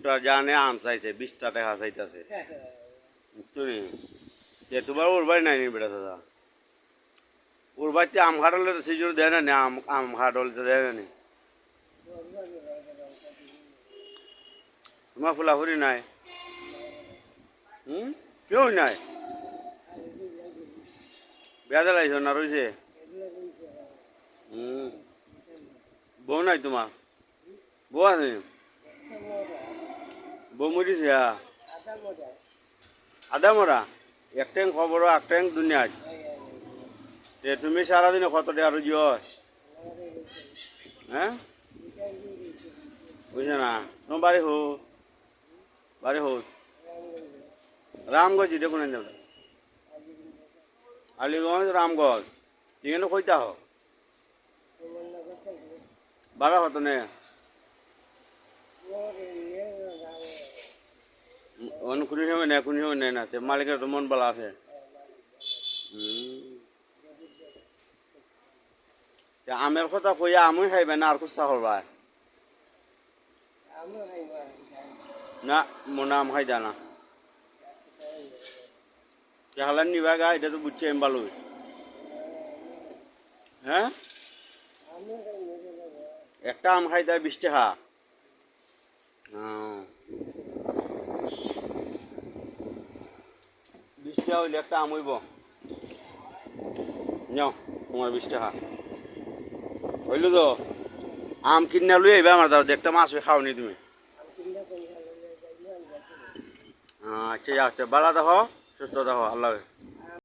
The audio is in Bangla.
লোকটা জানে আম চাইছে 20টা টাকা চাইতেছে তুমি তোমার ওর বাড়ি নাই নি বেটা দাদা ওর বাড়িতে আম খাটলে সিজুর দেয় না আম আম খাটলে তো দেয় না তোমার ফুলাফুরি নাই কেউ নাই বেদা লাইছ না রয়েছে বউ নাই তোমার বউ আছে বউ মরিছে আদা মরা এক ট্যাং খবর এক ট্যাং দুনিয়ায় তুমি সারাদিনে কত টাকা রুজি হয় হ্যাঁ বুঝছে না তোমার বাড়ি হোক রামগঞ্জ দেখুন আলিগঞ্জ রামগঞ্জ এখানে কইতা হোক বাড়া হতো নে কোনো সময় নেই কোনো সময় নেই না মালিকের তো মন বলা আছে আমের কথা কইয়া আমি খাইবে না আর কুস্তা করবা না মনে আম খাই না হালান নিবা গা এটা তো বুঝছি আমি ভালো হ্যাঁ একটা আম খাই দেয় 20 টাকা 20 টাকা হইলে একটা আম হইব নাও তোমার 20 টাকা হইল তো আম কিনে লই আইবা আমার দাও দেখতে মাছ খাওনি তুমি আচ্ছা বালা দেখো সুস্থ দেখো আল্লাহ